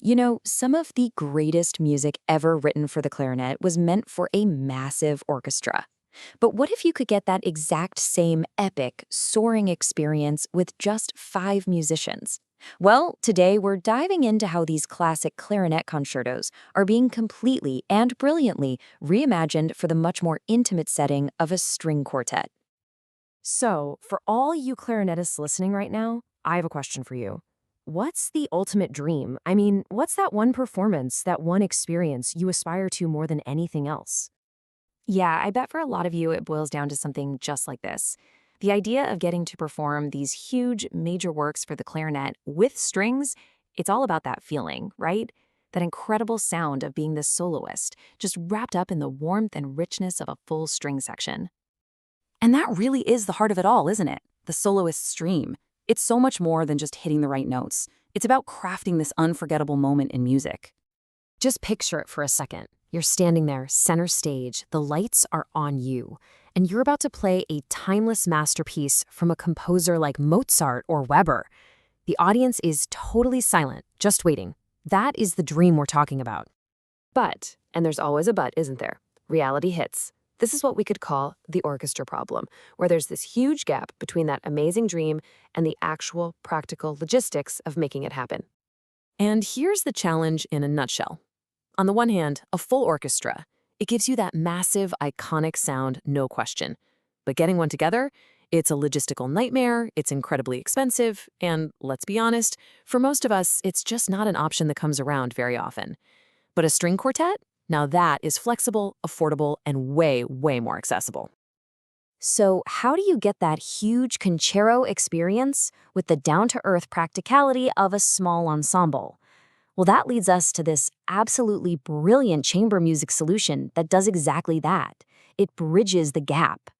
You know, some of the greatest music ever written for the clarinet was meant for a massive orchestra. But what if you could get that exact same epic, soaring experience with just 5 musicians? Well, today we're diving into how these classic clarinet concertos are being completely and brilliantly reimagined for the much more intimate setting of a string quartet. So, for all you clarinetists listening right now, I have a question for you. What's the ultimate dream? I mean, what's that one performance, that one experience you aspire to more than anything else? Yeah, I bet for a lot of you it boils down to something just like this. The idea of getting to perform these huge, major works for the clarinet with strings, it's all about that feeling, right? That incredible sound of being the soloist, just wrapped up in the warmth and richness of a full string section. And that really is the heart of it all, isn't it? The soloist's dream. It's so much more than just hitting the right notes. It's about crafting this unforgettable moment in music. Just picture it for a second. You're standing there, center stage, the lights are on you, and you're about to play a timeless masterpiece from a composer like Mozart or Weber. The audience is totally silent, just waiting. That is the dream we're talking about. But, and there's always a but, isn't there? Reality hits. This is what we could call the orchestra problem, where there's this huge gap between that amazing dream and the actual practical logistics of making it happen. And here's the challenge in a nutshell. On the one hand, a full orchestra. It gives you that massive, iconic sound, no question. But getting one together, it's a logistical nightmare, it's incredibly expensive, and let's be honest, for most of us, it's just not an option that comes around very often. But a string quartet? Now that is flexible, affordable, and way, way more accessible. So, how do you get that huge concerto experience with the down-to-earth practicality of a small ensemble? Well, that leads us to this absolutely brilliant chamber music solution that does exactly that. It bridges the gap.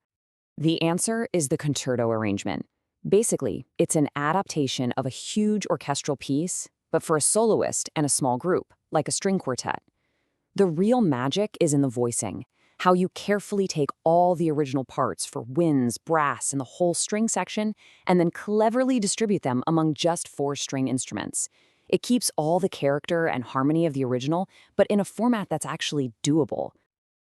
The answer is the concerto arrangement. Basically, it's an adaptation of a huge orchestral piece, but for a soloist and a small group, like a string quartet. The real magic is in the voicing, how you carefully take all the original parts for winds, brass, and the whole string section, and then cleverly distribute them among just 4 string instruments. It keeps all the character and harmony of the original, but in a format that's actually doable.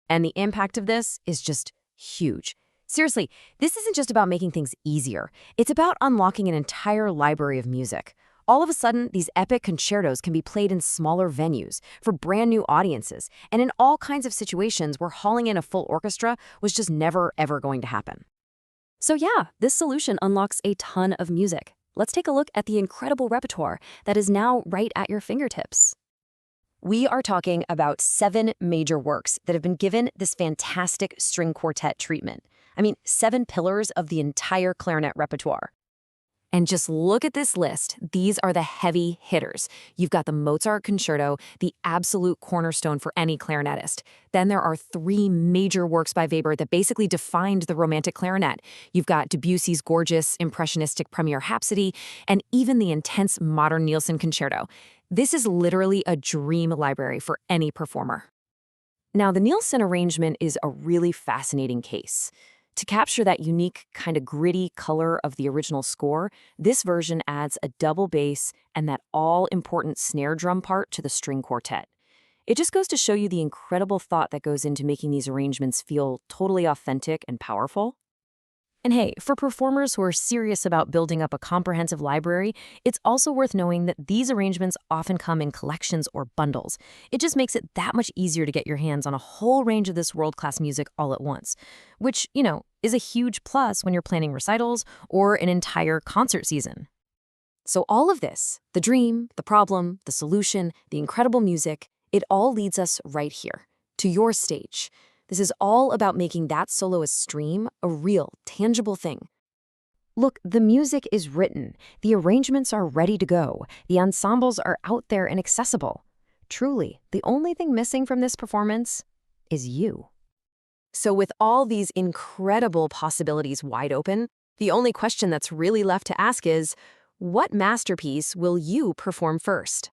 And the impact of this is just huge. Seriously, this isn't just about making things easier. It's about unlocking an entire library of music. All of a sudden, these epic concertos can be played in smaller venues, for brand new audiences, and in all kinds of situations where hauling in a full orchestra was just never, ever going to happen. So yeah, this solution unlocks a ton of music. Let's take a look at the incredible repertoire that is now right at your fingertips. We are talking about 7 major works that have been given this fantastic string quartet treatment. I mean, 7 pillars of the entire clarinet repertoire. And just look at this list. These are the heavy hitters. You've got the Mozart Concerto, the absolute cornerstone for any clarinetist. Then there are 3 major works by Weber that basically defined the Romantic clarinet. You've got Debussy's gorgeous, impressionistic Premier Rhapsody, and even the intense modern Nielsen Concerto. This is literally a dream library for any performer. Now, the Nielsen arrangement is a really fascinating case. To capture that unique, kind of gritty color of the original score, this version adds a double bass and that all-important snare drum part to the string quartet. It just goes to show you the incredible thought that goes into making these arrangements feel totally authentic and powerful. And hey, for performers who are serious about building up a comprehensive library, it's also worth knowing that these arrangements often come in collections or bundles. It just makes it that much easier to get your hands on a whole range of this world-class music all at once, which, is a huge plus when you're planning recitals or an entire concert season. So all of this, the dream, the problem, the solution, the incredible music, it all leads us right here, to your stage. This is all about making that soloist's dream a real, tangible thing. Look, the music is written, the arrangements are ready to go, the ensembles are out there and accessible. Truly, the only thing missing from this performance is you. So with all these incredible possibilities wide open, the only question that's really left to ask is, what masterpiece will you perform first?